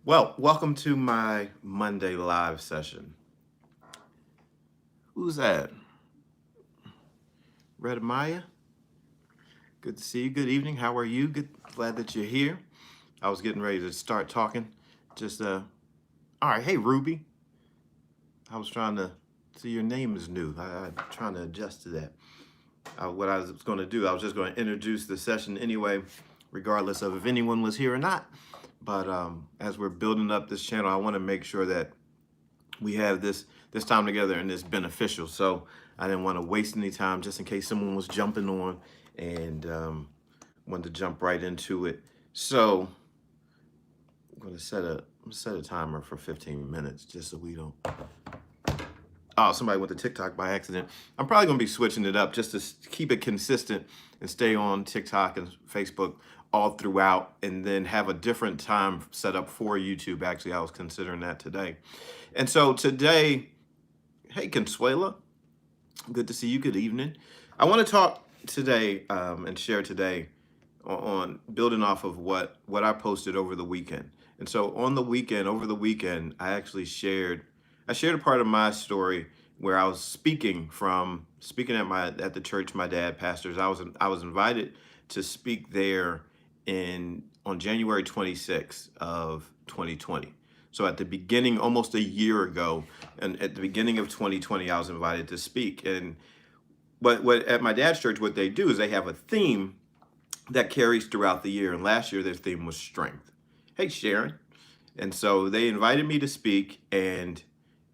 Well, welcome to my Monday live session. Who's that? Red Maya? Good to see you. Good evening. How are you? Good. Glad that you're here. I was getting ready to start talking. All right. Hey, Ruby. I was trying to see your name is new. I'm trying to adjust to that. What I was going to do, I was just going to introduce the session anyway, regardless of if anyone was here or not. But as we're building up this channel, I want to make sure that we have this time together and it's beneficial. So I didn't want to waste any time just in case someone was jumping on and wanted to jump right into it. So I'm going to set a timer for 15 minutes just so we don't. Oh, somebody went to TikTok by accident. I'm probably going to be switching it up just to keep it consistent and stay on TikTok and Facebook all throughout, and then have a different time set up for YouTube. Actually, I was considering that today. And so today, hey, Consuela, good to see you. Good evening. I want to talk today and share today on building off of what I posted over the weekend. And so on the weekend, over the weekend, I shared a part of my story where I was speaking at the church my dad pastors. I was invited to speak there in on January 26th of 2020. So at the beginning, almost a year ago, and at the beginning of 2020, I was invited to speak. And what at my dad's church, what they do is they have a theme that carries throughout the year. And last year, their theme was strength. Hey, Sharon. And so they invited me to speak. And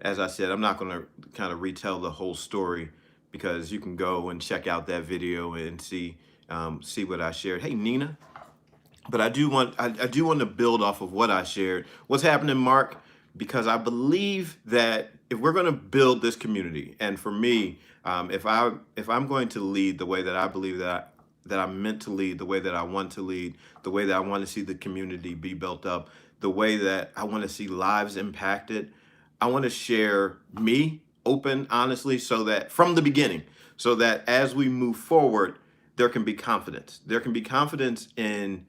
as I said, I'm not going to kind of retell the whole story because you can go and check out that video and see what I shared. Hey, Nina. But I do want to build off of what I shared. What's happening, Mark? Because I believe that if we're going to build this community, and for me, if I'm going to lead the way that I believe that I'm meant to lead, the way that I want to lead, the way that I want to see the community be built up, the way that I want to see lives impacted, I want to share me open, honestly, so that from the beginning, so that as we move forward, there can be confidence. There can be confidence in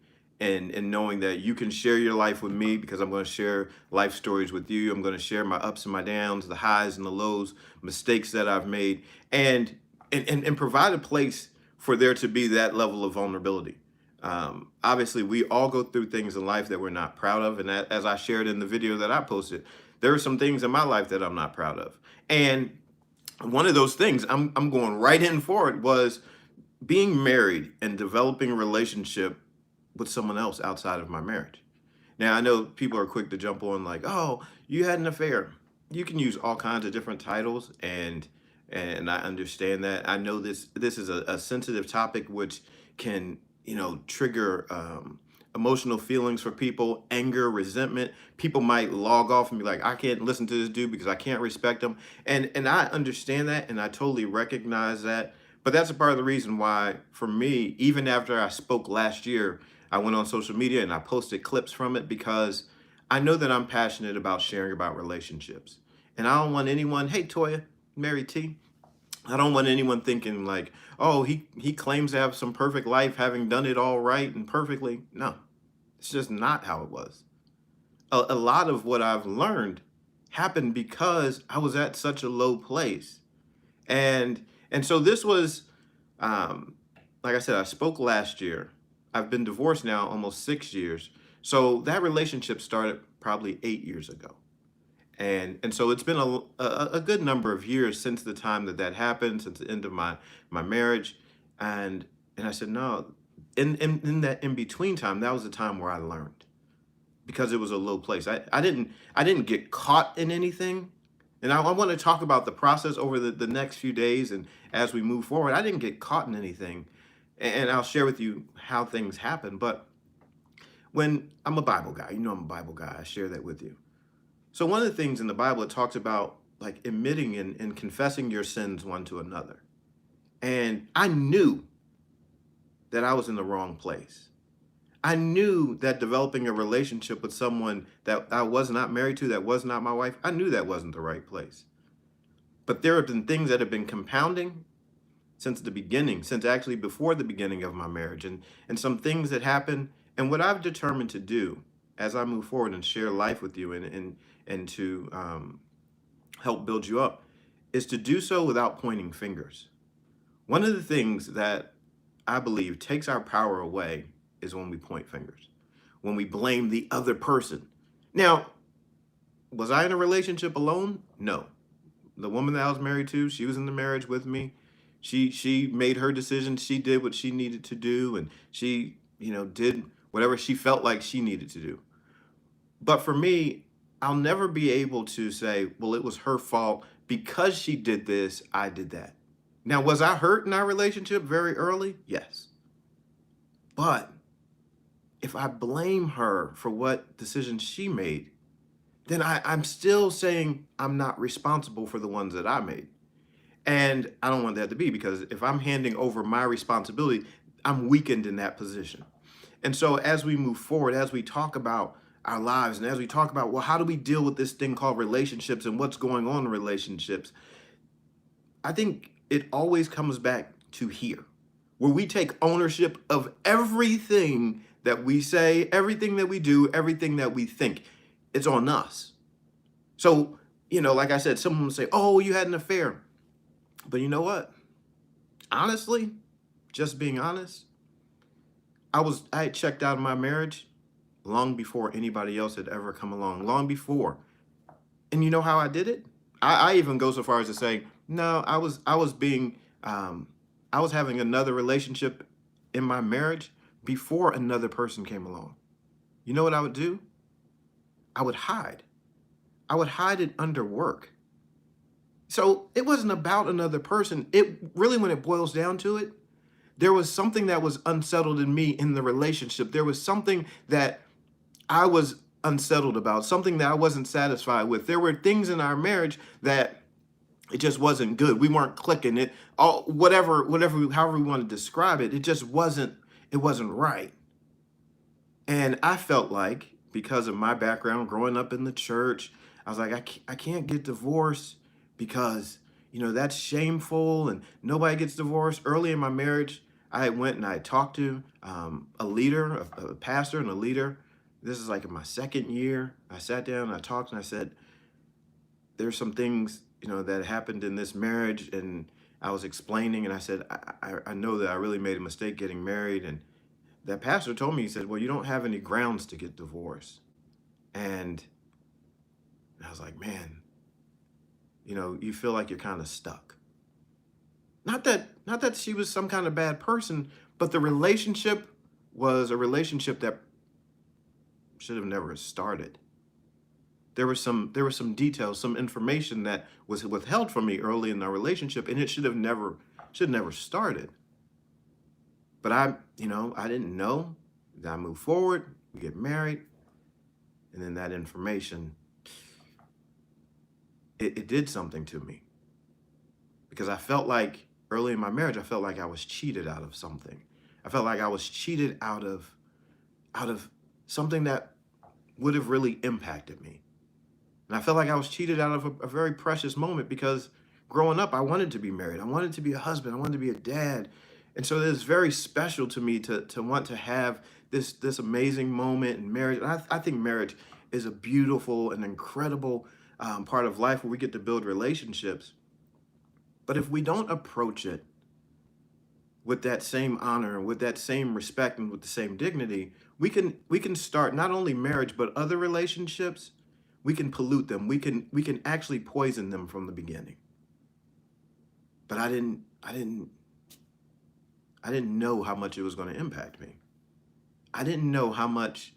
knowing that you can share your life with me because I'm going to share life stories with you. I'm going to share my ups and my downs, the highs and the lows, mistakes that I've made, and provide a place for there to be that level of vulnerability. Obviously, we all go through things in life that we're not proud of, and that, as I shared in the video that I posted, there are some things in my life that I'm not proud of, and one of those things I'm going right in for it was being married and developing a relationship with someone else outside of my marriage. Now, I know people are quick to jump on like, "Oh, you had an affair." You can use all kinds of different titles, and I understand that. I know this is a sensitive topic which can, trigger emotional feelings for people, anger, resentment. People might log off and be like, "I can't listen to this dude because I can't respect him." And I understand that, and I totally recognize that. But that's a part of the reason why, for me, even after I spoke last year, I went on social media and I posted clips from it because I know that I'm passionate about sharing about relationships. And I don't want anyone, hey Toya, Mary T, I don't want anyone thinking like, oh, he claims to have some perfect life having done it all right and perfectly. No, it's just not how it was. A lot of what I've learned happened because I was at such a low place. And so this was um, like I said, I spoke last year. I've been divorced now almost 6 years. So that relationship started probably 8 years ago. And so it's been a good number of years since the time that happened, since the end of my marriage. And I said, no, in that in between time, that was the time where I learned because it was a low place. I didn't get caught in anything. And I want to talk about the process over the next few days and as we move forward. I didn't get caught in anything. And I'll share with you how things happen. But when I'm a Bible guy, I'm a Bible guy. I share that with you. So one of the things in the Bible, it talks about like admitting and confessing your sins one to another. And I knew that I was in the wrong place. I knew that developing a relationship with someone that I was not married to, that was not my wife, I knew that wasn't the right place. But there have been things that have been compounding since the beginning, since actually before the beginning of my marriage, and some things that happened. And what I've determined to do as I move forward and share life with you and to help build you up, is to do so without pointing fingers. One of the things that I believe takes our power away is when we point fingers, when we blame the other person. Now, was I in a relationship alone? No. The woman that I was married to, she was in the marriage with me. She made her decision. She did what she needed to do, and she, did whatever she felt like she needed to do. But for me, I'll never be able to say, well, it was her fault because she did this, I did that. Now, was I hurt in our relationship very early? Yes. But if I blame her for what decisions she made, then I'm still saying I'm not responsible for the ones that I made. And I don't want that to be, because if I'm handing over my responsibility, I'm weakened in that position. And so as we move forward, as we talk about our lives, and as we talk about, well, how do we deal with this thing called relationships and what's going on in relationships, I think it always comes back to here, where we take ownership of everything that we say, everything that we do, everything that we think. It's on us. So, like I said, someone will say, oh, you had an affair. But you know what? Honestly, just being honest, I had checked out of my marriage long before anybody else had ever come along, long before. And you know how I did it? I even go so far as to say, no, I was having another relationship in my marriage before another person came along. You know what I would do? I would hide. I would hide it under work. So it wasn't about another person. It really, when it boils down to it, there was something that was unsettled in me in the relationship. There was something that I was unsettled about, something that I wasn't satisfied with. There were things in our marriage that it just wasn't good. We weren't clicking it. All however we want to describe it, it wasn't right. And I felt like, because of my background growing up in the church, I was like, I can't get divorced because, that's shameful and nobody gets divorced. Early in my marriage, I went and I talked to a leader, a pastor and a leader. This is like in my second year. I sat down and I talked and I said, there's some things, that happened in this marriage. And I was explaining and I said, I know that I really made a mistake getting married. And that pastor told me, he said, well, you don't have any grounds to get divorced. And I was like, man, you feel like you're kind of stuck. Not that she was some kind of bad person, but the relationship was a relationship that should have never started. There were some details, some information that was withheld from me early in our relationship, and it should never started. But I didn't know. I moved forward, we get married, and then that information, it did something to me. Because I felt like early in my marriage, I felt like I was cheated out of something. I felt like I was cheated out of something that would have really impacted me. And I felt like I was cheated out of a very precious moment, because growing up, I wanted to be married. I wanted to be a husband. I wanted to be a dad. And so it's very special to me to want to have this amazing moment in marriage. And I think marriage is a beautiful and incredible part of life where we get to build relationships. But if we don't approach it with that same honor and with that same respect and with the same dignity, we can start not only marriage but other relationships. We can pollute them. We can actually poison them from the beginning. But I didn't know how much it was going to impact me. I didn't know how much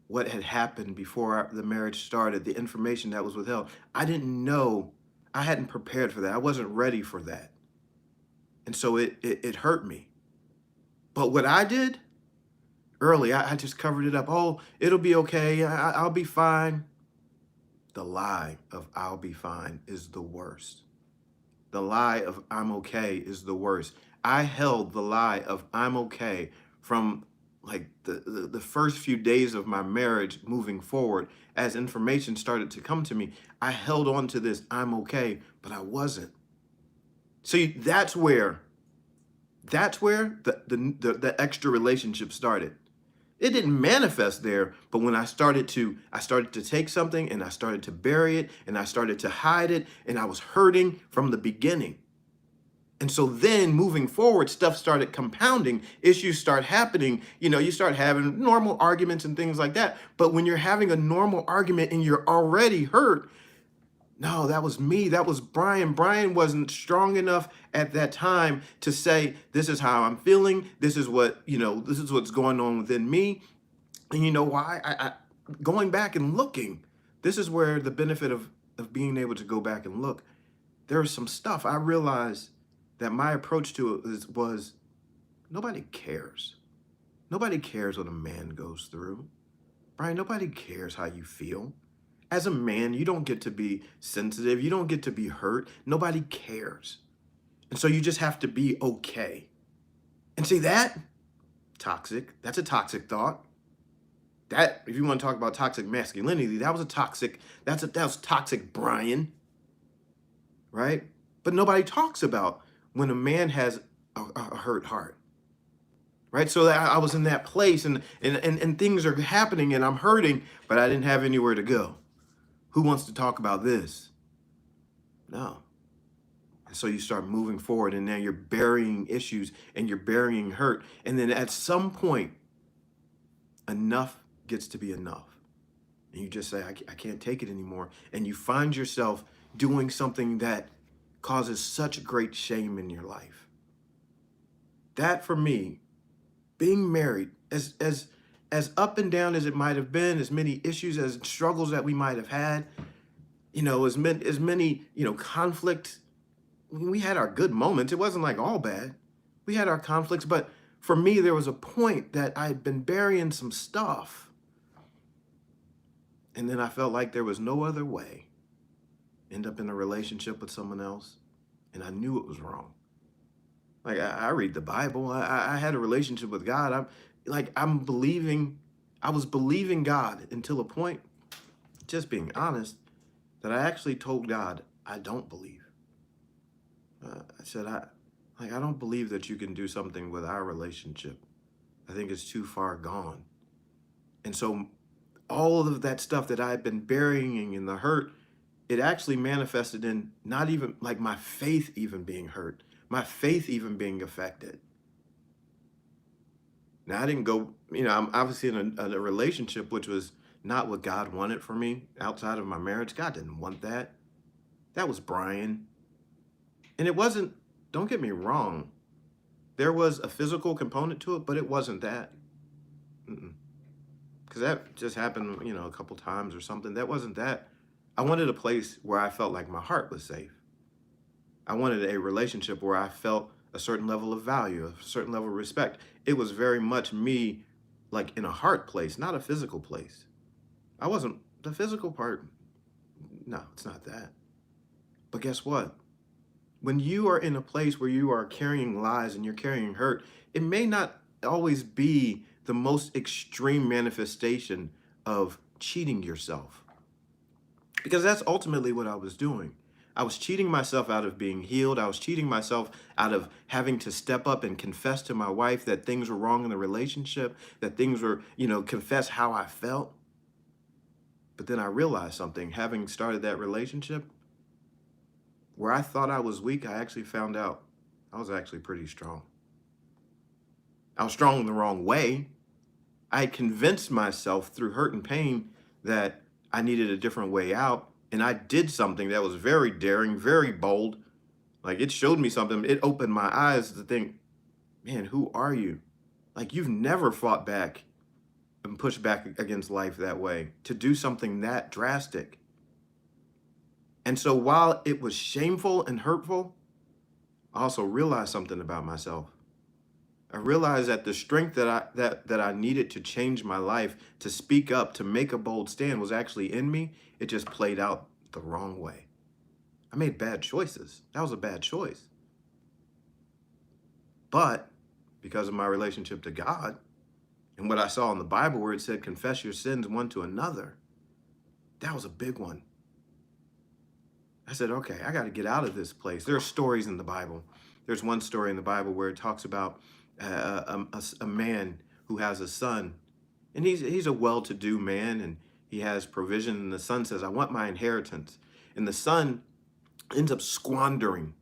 what had happened before the marriage started, the information that was withheld. I didn't know. I hadn't prepared for that. I wasn't ready for that. And so it hurt me. But what I did early, I just covered it up. Oh, it'll be okay. I'll be fine. The lie of I'll be fine is the worst. The lie of I'm okay is the worst. I held the lie of I'm okay from like the first few days of my marriage moving forward. As information started to come to me, I held on to this I'm okay, but I wasn't. See, that's where the extra relationship started. It didn't manifest there, but when I started to take something and I started to bury it and I started to hide it and I was hurting from the beginning. And so then moving forward, stuff started compounding, issues start happening. You start having normal arguments and things like that. But when you're having a normal argument and you're already hurt, no, that was me. That was Brian. Brian wasn't strong enough at that time to say, this is how I'm feeling. This is what's going on within me. And you know why? I going back and looking, this is where the benefit of being able to go back and look. There was some stuff I realized that my approach to it was nobody cares. Nobody cares what a man goes through. Brian, nobody cares how you feel. As a man, you don't get to be sensitive. You don't get to be hurt. Nobody cares. And so you just have to be okay. And see that? Toxic. That's a toxic thought. That, if you want to talk about toxic masculinity, that was toxic Brian. Right? But nobody talks about when a man has a hurt heart. Right? So I was in that place and things are happening and I'm hurting, but I didn't have anywhere to go. Who wants to talk about this? No. And so you start moving forward and now you're burying issues and you're burying hurt. And then at some point, enough gets to be enough. And you just say, I can't take it anymore. And you find yourself doing something that causes such great shame in your life. That for me, being married, as up and down as it might have been, as many issues, as struggles that we might have had, as many, conflict. We had our good moments. It wasn't like all bad. We had our conflicts, but for me, there was a point that I had been burying some stuff. And then I felt like there was no other way. End up in a relationship with someone else, and I knew it was wrong. Like I read the Bible. I had a relationship with God. I was believing God until a point, just being honest, that I actually told God, I don't believe. I said, I don't believe that you can do something with our relationship. I think it's too far gone. And so all of that stuff that I had been burying in the hurt, it actually manifested in not even like my faith even being hurt, my faith even being affected. Now I didn't go, I'm obviously in a relationship which was not what God wanted for me outside of my marriage. God didn't want that. That was Brian. And it wasn't, don't get me wrong, there was a physical component to it, but it wasn't that. Because that just happened, a couple times or something. That wasn't that. I wanted a place where I felt like my heart was safe. I wanted a relationship where I felt a certain level of value, a certain level of respect. It was very much me, like in a heart place, not a physical place. I wasn't the physical part. No, it's not that. But guess what? When you are in a place where you are carrying lies and you're carrying hurt, it may not always be the most extreme manifestation of cheating yourself. Because that's ultimately what I was doing. I was cheating myself out of being healed. I was cheating myself out of having to step up and confess to my wife that things were wrong in the relationship, that things were, confess how I felt. But then I realized something, having started that relationship, where I thought I was weak, I actually found out I was actually pretty strong. I was strong in the wrong way. I had convinced myself through hurt and pain that I needed a different way out. And I did something that was very daring, very bold. Like it showed me something. It opened my eyes to think, man, who are you? Like you've never fought back and pushed back against life that way to do something that drastic. And so while it was shameful and hurtful, I also realized something about myself. I realized that the strength that I needed to change my life, to speak up, to make a bold stand was actually in me. It just played out the wrong way. I made bad choices. That was a bad choice. But because of my relationship to God and what I saw in the Bible where it said, confess your sins one to another, that was a big one. I said, okay, I got to get out of this place. There are stories in the Bible. There's one story in the Bible where it talks about a man who has a son And he's a well-to-do man, and he has provision. And the son says, I want my inheritance. And the son ends up squandering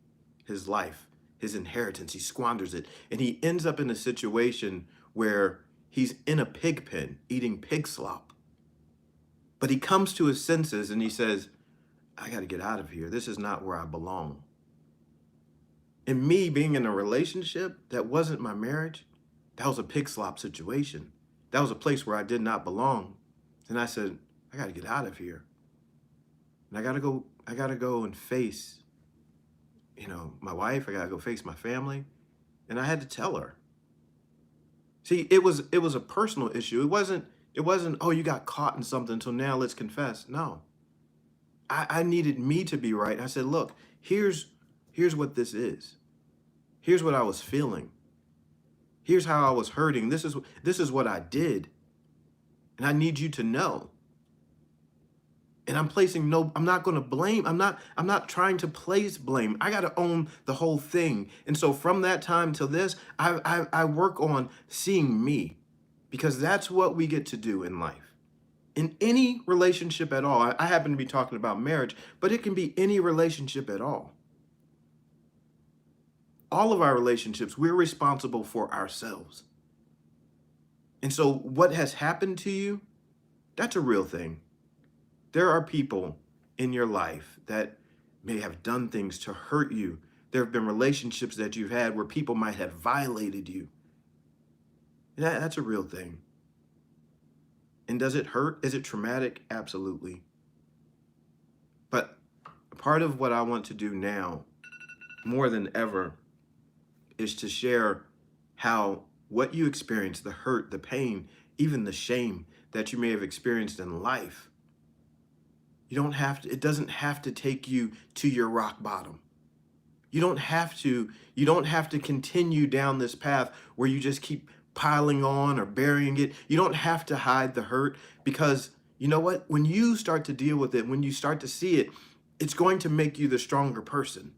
his life, his inheritance. He squanders it. And he ends up in a situation where he's in a pig pen eating pig slop. But he comes to his senses and he says, I got to get out of here. This is not where I belong. And me being in a relationship that wasn't my marriage, that was a pig slop situation. That was a place where I did not belong. And I said, I got to get out of here. And I got to go and face, my wife. I got to go face my family. And I had to tell her. See, it was a personal issue. It wasn't, oh, you got caught in something, so now let's confess. No. I needed me to be right. I said, look, here's what this is. Here's what I was feeling. Here's how I was hurting. This is what I did. And I need you to know. And I'm not going to blame. I'm not trying to place blame. I got to own the whole thing. And so from that time till this, I work on seeing me, because that's what we get to do in life. In any relationship at all. I happen to be talking about marriage, but it can be any relationship at all. All of our relationships, we're responsible for ourselves. And so what has happened to you, that's a real thing. There are people in your life that may have done things to hurt you. There have been relationships that you've had where people might have violated you. That's a real thing. And does it hurt? Is it traumatic? Absolutely. But part of what I want to do now, more than ever, is to share how what you experience, the hurt, the pain, even the shame that you may have experienced in life, it doesn't have to take you to your rock bottom. You don't have to continue down this path where you just keep piling on or burying it. You don't have to hide the hurt, because you know what? When you start to deal with it, when you start to see it, it's going to make you the stronger person.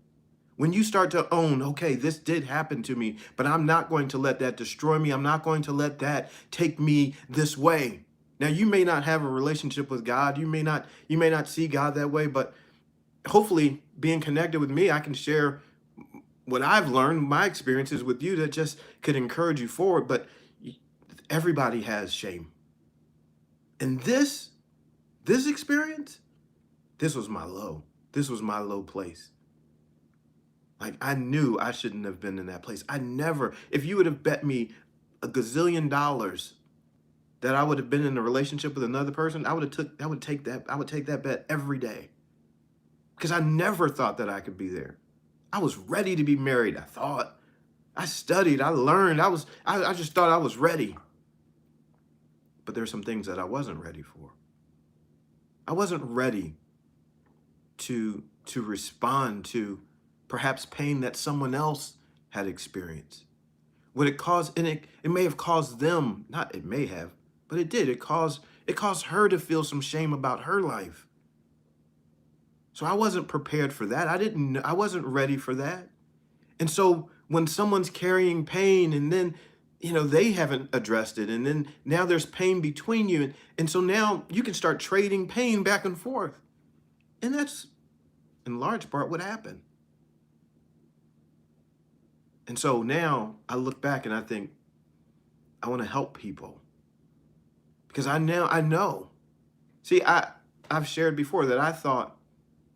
When you start to own, okay, this did happen to me, but I'm not going to let that destroy me. I'm not going to let that take me this way. Now, you may not have a relationship with God. You may not see God that way, but hopefully being connected with me, I can share what I've learned, my experiences with you that just could encourage you forward. But everybody has shame. And this experience, this was my low. This was my low place. Like, I knew I shouldn't have been in that place. If you would have bet me $1 gazillion that I would have been in a relationship with another person, I would take that bet every day. Because I never thought that I could be there. I was ready to be married. I studied, I learned, I just thought I was ready. But there's some things that I wasn't ready for. I wasn't ready to respond to perhaps pain that someone else had experienced. Would it cause, and it may have caused them, not it may have, but it did. It caused her to feel some shame about her life. So I wasn't prepared for that. I wasn't ready for that. And so when someone's carrying pain and then, they haven't addressed it, and then now there's pain between you. And so now you can start trading pain back and forth. And that's in large part what happened. And so now I look back and I think, I want to help people. Because I know. See, I've shared before that I thought,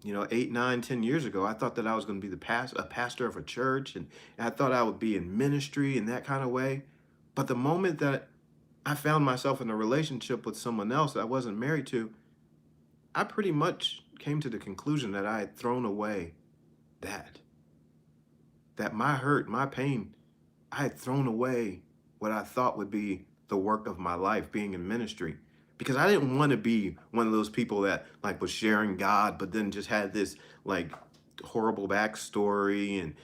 8, 9, 10 years ago, I thought that I was going to be a pastor of a church, and I thought I would be in ministry in that kind of way. But the moment that I found myself in a relationship with someone else that I wasn't married to, I pretty much came to the conclusion that I had thrown away that my hurt, my pain, I had thrown away what I thought would be the work of my life, being in ministry. Because I didn't want to be one of those people that was sharing God, but then just had this horrible backstory. And,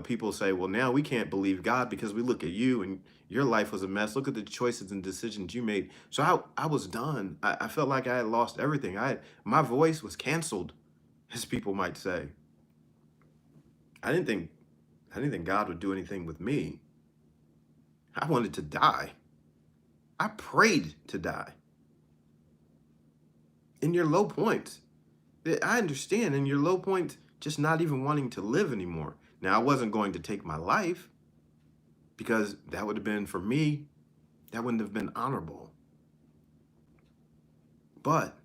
people say, well, now we can't believe God because we look at you and your life was a mess. Look at the choices and decisions you made. So I was done. I felt like I had lost everything. My voice was canceled, as people might say. I didn't think God would do anything with me. I wanted to die. I prayed to die. In your low points, I understand in your low points, just not even wanting to live anymore. Now, I wasn't going to take my life because that would have been, for me, that wouldn't have been honorable. But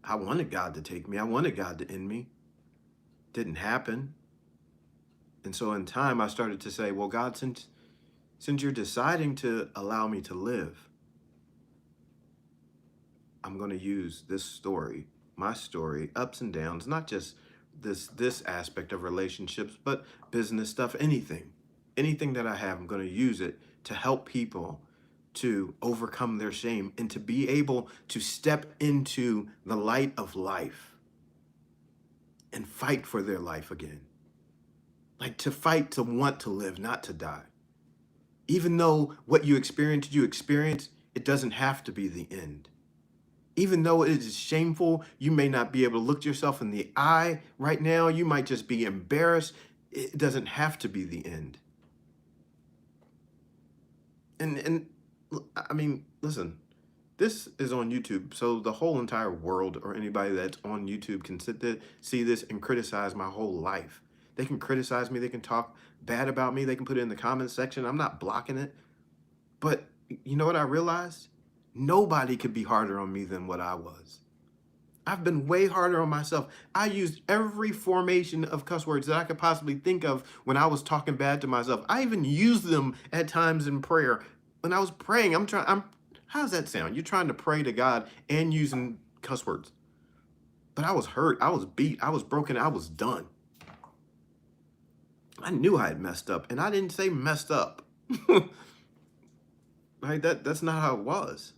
I wanted God to take me. I wanted God to end me. Didn't happen. And so in time, I started to say, well, God, since you're deciding to allow me to live, I'm going to use this story, my story, ups and downs, not just this aspect of relationships, but business stuff, anything that I have, I'm going to use it to help people to overcome their shame and to be able to step into the light of life and fight for their life again. Like to fight to want to live, not to die. Even though what you experience, it doesn't have to be the end. Even though it is shameful, you may not be able to look yourself in the eye right now. You might just be embarrassed. It doesn't have to be the end. And I mean, listen, this is on YouTube, so the whole entire world or anybody that's on YouTube can sit there, see this and criticize my whole life. They can criticize me. They can talk bad about me. They can put it in the comment section. I'm not blocking it. But you know what I realized? Nobody could be harder on me than what I was. I've been way harder on myself. I used every formation of cuss words that I could possibly think of when I was talking bad to myself. I even used them at times in prayer. When I was praying, how does that sound? You're trying to pray to God and using cuss words. But I was hurt. I was beat. I was broken. I was done. I knew I had messed up, and I didn't say messed up. Right? That's not how it was.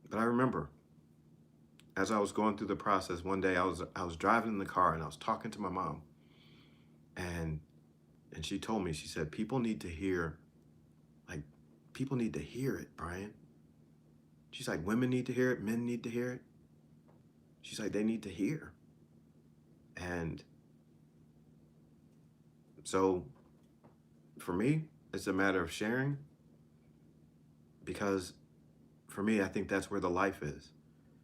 But I remember as I was going through the process, one day I was driving in the car and I was talking to my mom, and she told me, she said, people need to hear it, Brian. She's like, women need to hear it, men need to hear it. She's like, they need to hear. And so for me, it's a matter of sharing, because for me, I think that's where the life is.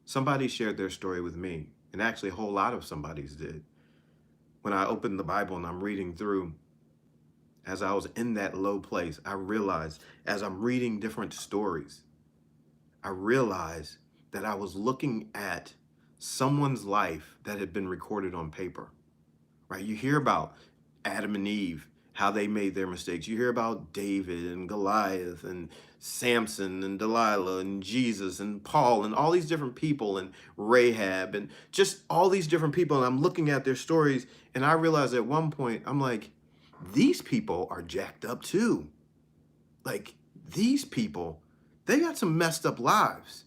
Somebody shared their story with me, and actually a whole lot of somebody's did. When I opened the Bible and I'm reading through, as I was in that low place, I realized as I'm reading different stories, I realized that I was looking at someone's life that had been recorded on paper, right? You hear about Adam and Eve, how they made their mistakes. You hear about David and Goliath and Samson and Delilah and Jesus and Paul and all these different people and Rahab and just all these different people. And I'm looking at their stories, and I realized at one point, I'm like, these people are jacked up too. Like, these people, they got some messed up lives.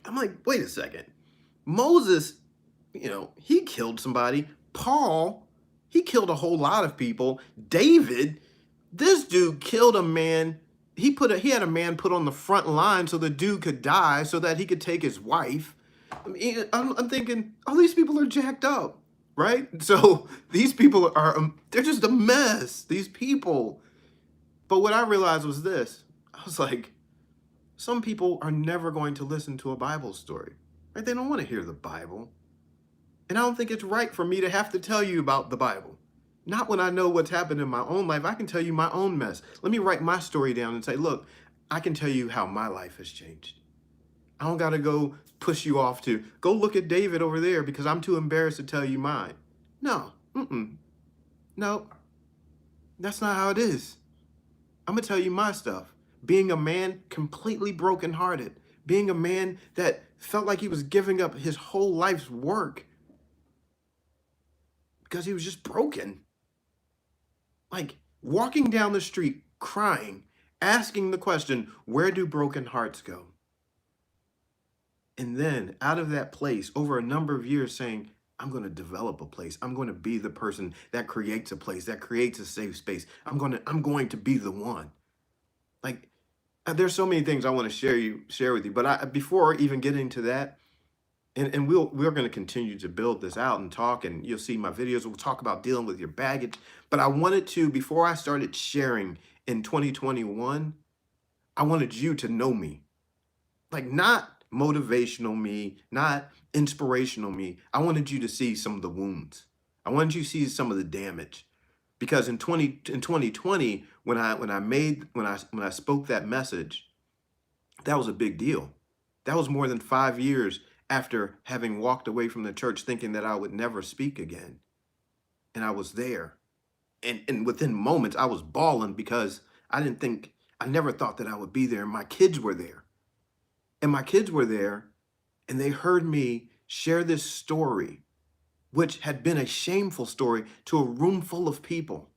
I'm like, wait a second. Moses, he killed somebody. Paul, he killed a whole lot of people. David, this dude killed a man. He had a man put on the front line so the dude could die so that he could take his wife. I mean, I'm thinking, all these people are jacked up, right? So these people they're just a mess, these people. But what I realized was this. I was like, some people are never going to listen to a Bible story, right? They don't want to hear the Bible. And I don't think it's right for me to have to tell you about the Bible. Not when I know what's happened in my own life. I can tell you my own mess. Let me write my story down and say, look, I can tell you how my life has changed. I don't got to go push you off to go look at David over there because I'm too embarrassed to tell you mine. No, no, that's not how it is. I'm going to tell you my stuff. Being a man completely brokenhearted. Being a man that felt like he was giving up his whole life's work because he was just broken. Like walking down the street, crying, asking the question, where do broken hearts go? And then out of that place, over a number of years saying, I'm going to develop a place. I'm going to be the person that creates a place, that creates a safe space. I'm going to be the one. Like, there's so many things I want to share with you. But before even getting to that, and we're going to continue to build this out and talk, and you'll see my videos. We'll talk about dealing with your baggage. But I wanted to, before I started sharing in 2021, I wanted you to know me. Like, not motivational me, not inspirational me. I wanted you to see some of the wounds. I wanted you to see some of the damage. Because in 2020, when I spoke that message, that was a big deal. That was more than 5 years after having walked away from the church thinking that I would never speak again. And I was there. And within moments, I was bawling because I never thought that I would be there. My kids were there. And my kids were there, and they heard me share this story, which had been a shameful story to a room full of people.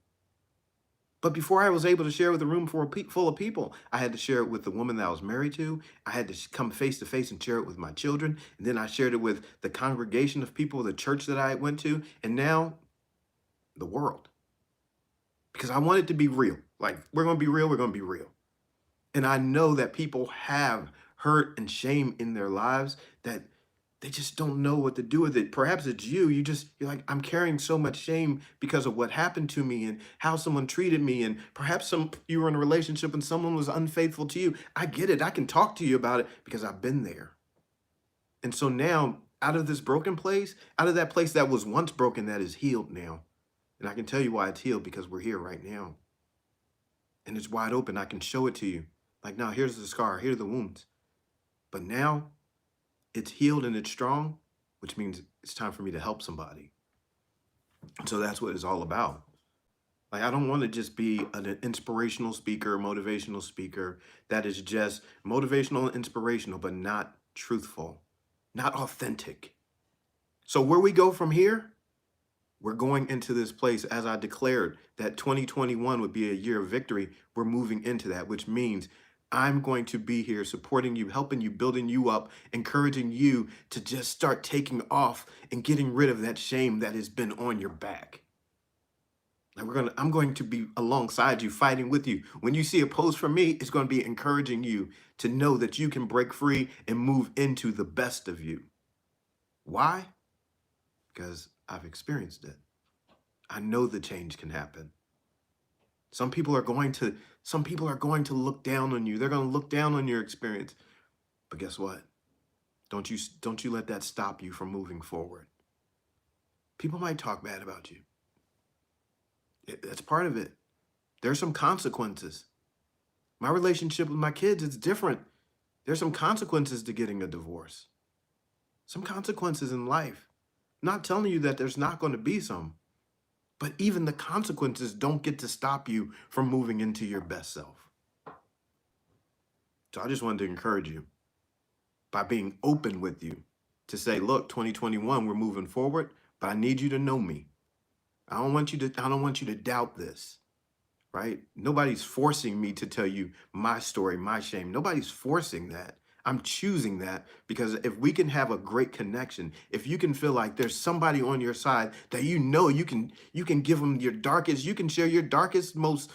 But before I was able to share with a room full of people, I had to share it with the woman that I was married to. I had to come face to face and share it with my children. And then I shared it with the congregation of people, the church that I went to, and now the world. Because I want it to be real. Like, we're going to be real, we're going to be real. And I know that people have hurt and shame in their lives that they just don't know what to do with it. Perhaps it's you're like, I'm carrying so much shame because of what happened to me and how someone treated me. And perhaps you were in a relationship and someone was unfaithful to you. I get it. I can talk to you about it because I've been there. And so now, out of this broken place, out of that place that was once broken, that is healed now. And I can tell you why it's healed, because we're here right now. And it's wide open. I can show it to you. Like, now here's the scar, here are the wounds. But now it's healed and it's strong, which means it's time for me to help somebody. And so that's what it's all about. Like, I don't want to just be an inspirational speaker, motivational speaker that is just motivational and inspirational, but not truthful, not authentic. So where we go from here, we're going into this place, as I declared that 2021 would be a year of victory. We're moving into that, which means I'm going to be here supporting you, helping you, building you up, encouraging you to just start taking off and getting rid of that shame that has been on your back. Like, I'm going to be alongside you, fighting with you. When you see a post from me, it's going to be encouraging you to know that you can break free and move into the best of you. Why? Because I've experienced it. I know the change can happen. Some people are going to look down on you. They're going to look down on your experience. But guess what? Don't you let that stop you from moving forward. People might talk bad about you. That's part of it. There's some consequences. My relationship with my kids is different. There's some consequences to getting a divorce. Some consequences in life. I'm not telling you that there's not going to be some. But even the consequences don't get to stop you from moving into your best self. So I just wanted to encourage you by being open with you to say, look, 2021, we're moving forward, but I need you to know me. I don't want you to doubt this, right? Nobody's forcing me to tell you my story, my shame. Nobody's forcing that. I'm choosing that, because if we can have a great connection, if you can feel like there's somebody on your side that you can give them your darkest, you can share your darkest, most,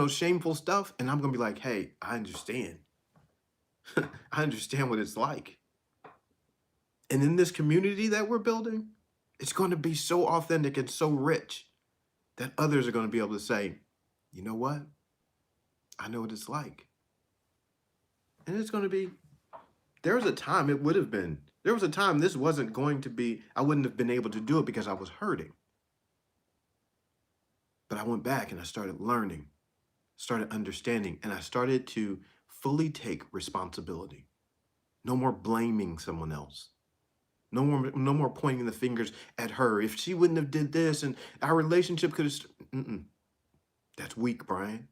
shameful stuff, and I'm gonna be like, hey, I understand. I understand what it's like. And in this community that we're building, it's going to be so authentic and so rich that others are going to be able to say, you know what? I know what it's like. And it's going to be, there was a time this wasn't going to be, I wouldn't have been able to do it because I was hurting. But I went back and I started learning, started understanding, and I started to fully take responsibility. No more blaming someone else. No more pointing the fingers at her. If she wouldn't have did this and our relationship could have, that's weak, Brian.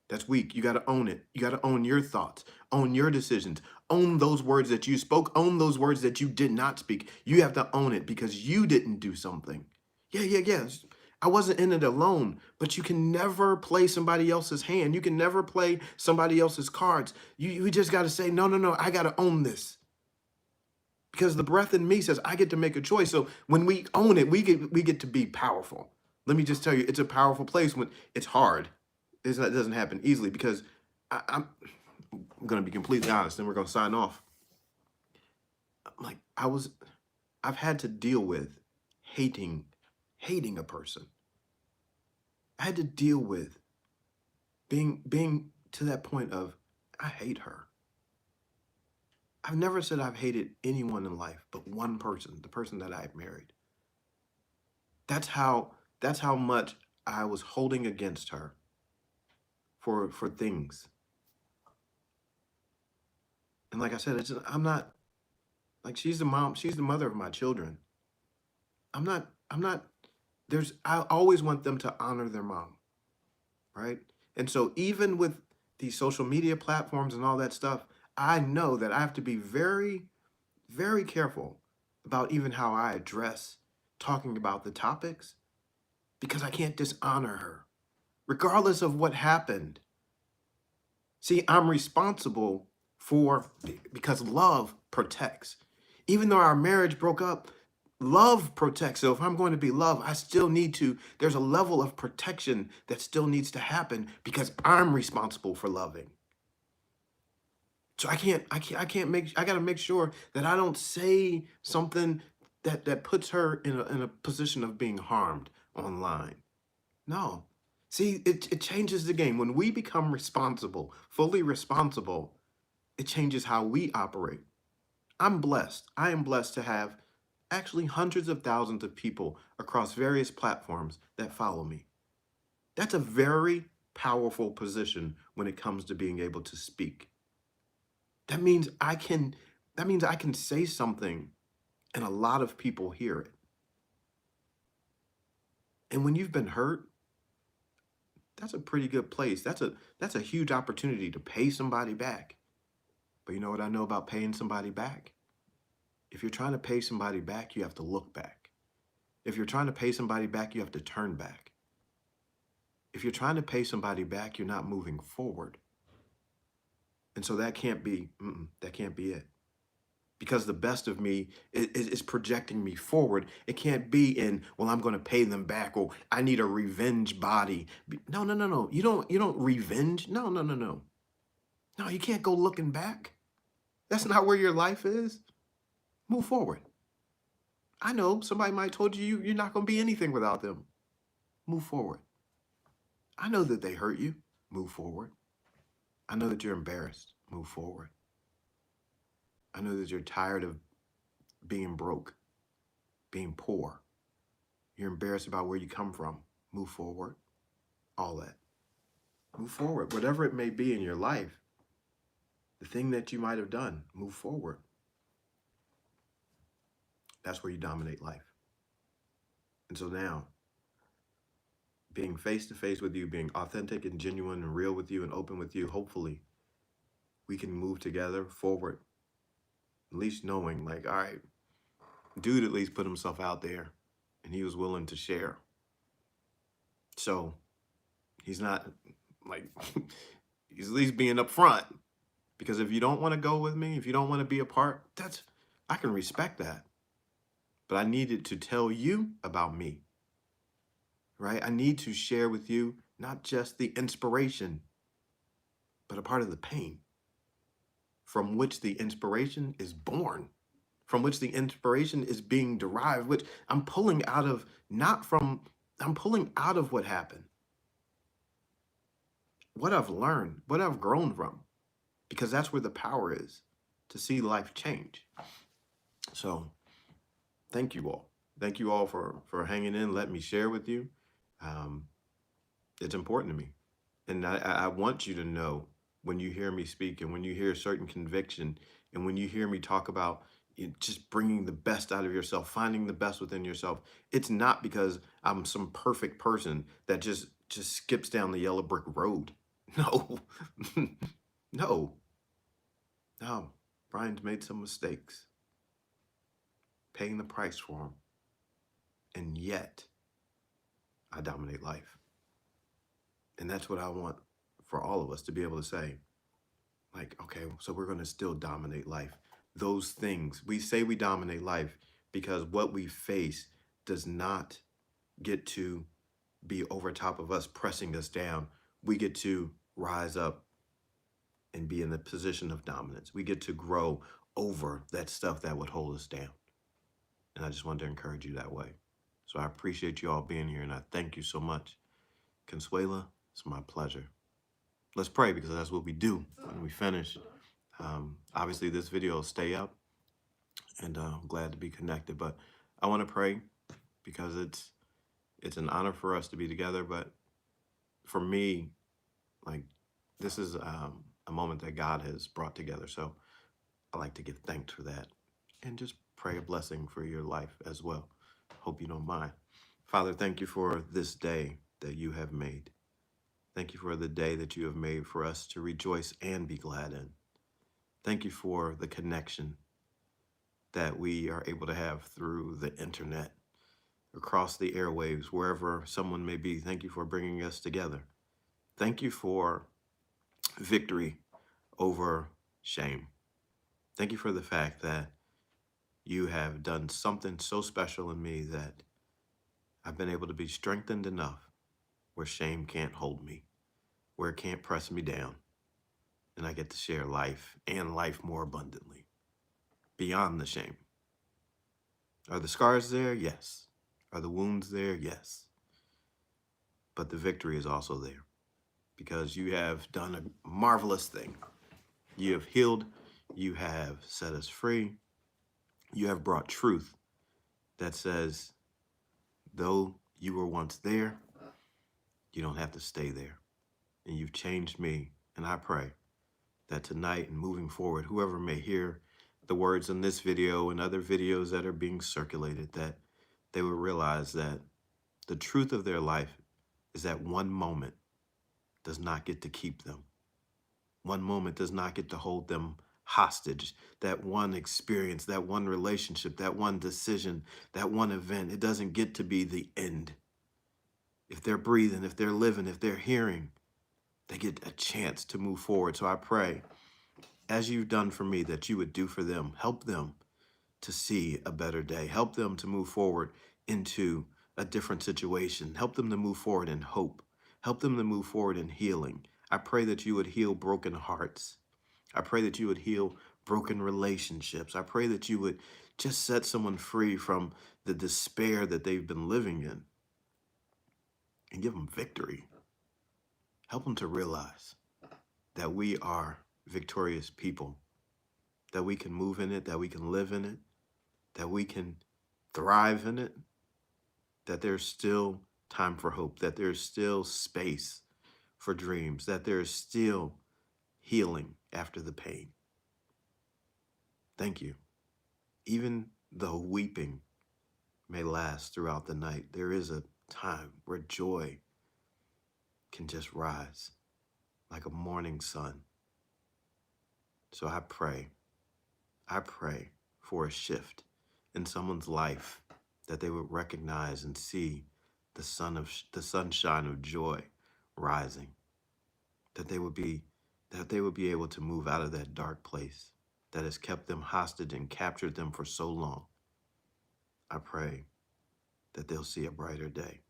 That's weak. You got to own it. You got to own your thoughts, own your decisions, own those words that you spoke, own those words that you did not speak. You have to own it because you didn't do something. Yeah. I wasn't in it alone, but you can never play somebody else's hand. You can never play somebody else's cards. You just got to say, no, I got to own this. Because the breath in me says I get to make a choice. So when we own it, we get to be powerful. Let me just tell you, it's a powerful place when it's hard. It doesn't happen easily, because I'm going to be completely honest, and we're going to sign off. Like, I've had to deal with hating a person. I had to deal with being to that point of, I hate her. I've never said I've hated anyone in life but one person, the person that I've married. That's how that's how much I was holding against her for things. And like I said, I'm not like she's the mom, she's the mother of my children. I'm not there's I always want them to honor their mom, right? And so even with these social media platforms and all that stuff, I know that I have to be very, very careful about even how I address talking about the topics because I can't dishonor her, regardless of what happened. See, I'm responsible because love protects. Even though our marriage broke up, love protects. So if I'm going to be loved, I still need to, there's a level of protection that still needs to happen because I'm responsible for loving. So I gotta make sure that I don't say something that puts her in a position of being harmed online. No. See, it changes the game. When we become responsible, fully responsible, it changes how we operate. I'm blessed. I am blessed to have actually hundreds of thousands of people across various platforms that follow me. That's a very powerful position when it comes to being able to speak. That means I can say something and a lot of people hear it. And when you've been hurt, that's a pretty good place. That's a huge opportunity to pay somebody back. But you know what I know about paying somebody back? If you're trying to pay somebody back, you have to look back. If you're trying to pay somebody back, you have to turn back. If you're trying to pay somebody back, you're not moving forward. And so that can't be it. Because the best of me is projecting me forward. It can't be in, well, I'm going to pay them back or I need a revenge body. No, no, no, no. You don't revenge. No, no, no, no. No, you can't go looking back. That's not where your life is. Move forward. I know somebody might told you're not going to be anything without them. Move forward. I know that they hurt you. Move forward. I know that you're embarrassed. Move forward. I know that you're tired of being broke, being poor. You're embarrassed about where you come from. Move forward. All that. Move forward. Whatever it may be in your life, the thing that you might have done, move forward. That's where you dominate life. And so now, being face to face with you, being authentic and genuine and real with you and open with you, hopefully we can move together forward. At least knowing, like, all right, dude at least put himself out there and he was willing to share. So he's not like, he's at least being upfront. Because if you don't want to go with me, if you don't want to be a part, I can respect that. But I needed to tell you about me, right? I need to share with you not just the inspiration, but a part of the pain from which the inspiration is born, from which the inspiration is being derived, which I'm pulling out of, I'm pulling out of what happened, what I've learned, what I've grown from, because that's where the power is to see life change. So thank you all. Thank you all for hanging in. Let me share with you. Um, it's important to me. And I want you to know when you hear me speak and when you hear a certain conviction and when you hear me talk about just bringing the best out of yourself, finding the best within yourself, it's not because I'm some perfect person that just skips down the yellow brick road. No, no, no. Brian's made some mistakes, paying the price for them. And yet I dominate life. And that's what I want for all of us to be able to say, like, okay, so we're going to still dominate life. Those things, we say we dominate life because what we face does not get to be over top of us, pressing us down. We get to rise up and be in the position of dominance. We get to grow over that stuff that would hold us down. And I just wanted to encourage you that way. So I appreciate you all being here and I thank you so much. Consuela, it's my pleasure. let's pray because that's what we do when we finish. Obviously, this video will stay up, and I'm glad to be connected. But I want to pray because it's an honor for us to be together. But for me, like this is a moment that God has brought together. So I like to give thanks for that and just pray a blessing for your life as well. Hope you don't mind. Father, thank you for this day that you have made. Thank you for the day that you have made for us to rejoice and be glad in. Thank you for the connection that we are able to have through the internet, across the airwaves, wherever someone may be. Thank you for bringing us together. Thank you for victory over shame. Thank you for the fact that you have done something so special in me that I've been able to be strengthened enough where shame can't hold me, where it can't press me down, and I get to share life and life more abundantly, beyond the shame. Are the scars there? Yes. Are the wounds there? Yes. But the victory is also there because you have done a marvelous thing. You have healed, you have set us free, you have brought truth that says, though you were once there, you don't have to stay there. And you've changed me. And I pray that tonight and moving forward, whoever may hear the words in this video and other videos that are being circulated, that they will realize that the truth of their life is that one moment does not get to keep them. One moment does not get to hold them hostage. That one experience, that one relationship, that one decision, that one event, it doesn't get to be the end. If they're breathing, if they're living, if they're hearing, they get a chance to move forward. So I pray, as you've done for me, that you would do for them. Help them to see a better day. Help them to move forward into a different situation. Help them to move forward in hope. Help them to move forward in healing. I pray that you would heal broken hearts. I pray that you would heal broken relationships. I pray that you would just set someone free from the despair that they've been living in and give them victory. Help them to realize that we are victorious people, that we can move in it, that we can live in it, that we can thrive in it, that there's still time for hope, that there's still space for dreams, that there's still healing after the pain. Thank you. Even though weeping may last throughout the night, there is a time where joy can just rise like a morning sun. So I pray for a shift in someone's life, that they would recognize and see the sunshine of joy rising, that they would be able to move out of that dark place that has kept them hostage and captured them for so long. I pray that they'll see a brighter day.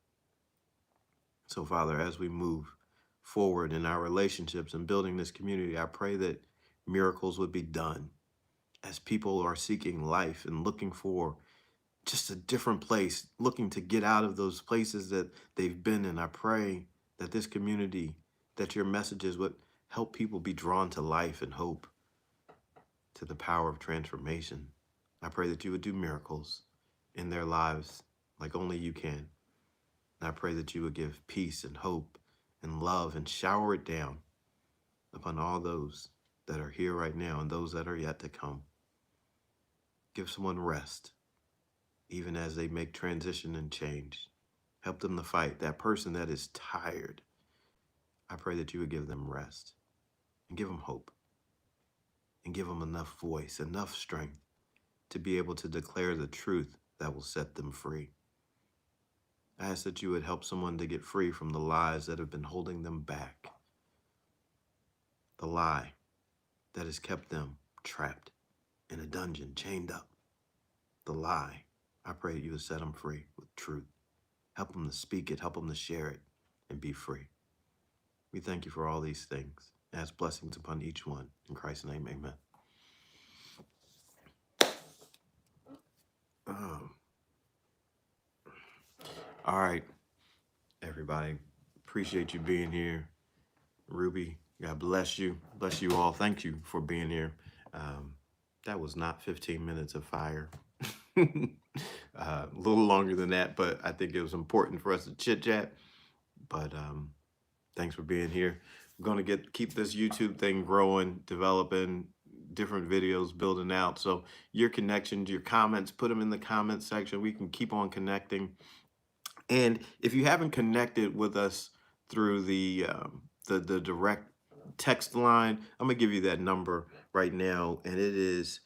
So, Father, as we move forward in our relationships and building this community, I pray that miracles would be done as people are seeking life and looking for just a different place, looking to get out of those places that they've been in. I pray that this community, that your messages would help people be drawn to life and hope, to the power of transformation. I pray that you would do miracles in their lives like only you can. And I pray that you would give peace and hope and love and shower it down upon all those that are here right now and those that are yet to come. Give someone rest, even as they make transition and change. Help them to fight. That person that is tired, I pray that you would give them rest and give them hope and give them enough voice, enough strength to be able to declare the truth that will set them free. I ask that you would help someone to get free from the lies that have been holding them back, the lie that has kept them trapped in a dungeon, chained up, the lie. I pray that you would set them free with truth. Help them to speak it, help them to share it, and be free. We thank you for all these things. Ask blessings upon each one. In Christ's name, amen. All right, everybody. Appreciate you being here. Ruby, God bless you. Bless you all. Thank you for being here. Um, that was not 15 minutes of fire. A little longer than that, but I think it was important for us to chit chat. But thanks for being here. We're gonna keep this YouTube thing growing, developing different videos, building out. So your connections, your comments, put them in the comments section. We can keep on connecting. And if you haven't connected with us through the direct text line, I'm gonna give you that number right now, and it is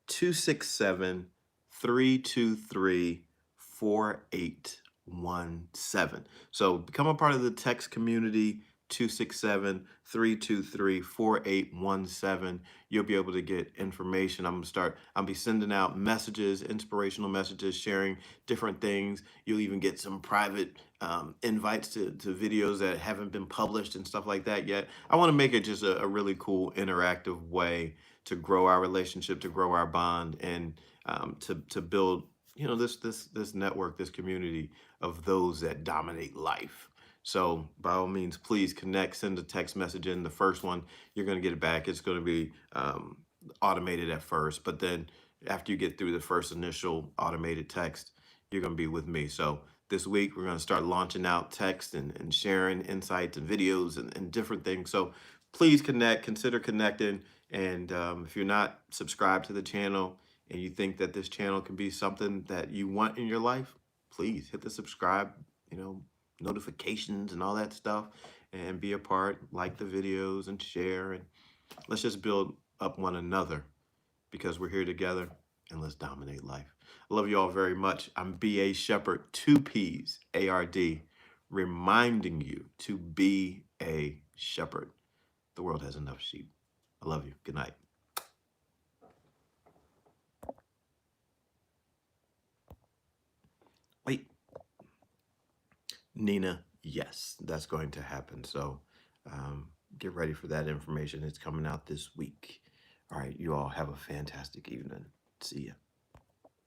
267-323-4817. So become a part of the text community. 267-323-4817. You'll be able to get information. I'll be sending out messages, inspirational messages, sharing different things. You'll even get some private invites to videos that haven't been published and stuff like that yet. I want to make it just a really cool, interactive way to grow our relationship, to grow our bond, and to build, this network, this community of those that dominate life. So by all means, please connect, send a text message in. The first one, you're going to get it back. It's going to be automated at first, but then after you get through the first initial automated text, you're going to be with me. So this week, we're going to start launching out text and sharing insights and videos and different things. So please connect, consider connecting. And if you're not subscribed to the channel and you think that this channel can be something that you want in your life, please hit the subscribe, notifications and all that stuff, and be a part, like the videos and share, and let's just build up one another because we're here together, and let's dominate life. I love you all very much. I'm B.A. Shepherd, 2 P's, A-R-D, reminding you to be a shepherd. The world has enough sheep. I love you. Good night. Wait. Nina, yes, that's going to happen. So get ready for that information. It's coming out this week. All right, you all have a fantastic evening. See ya.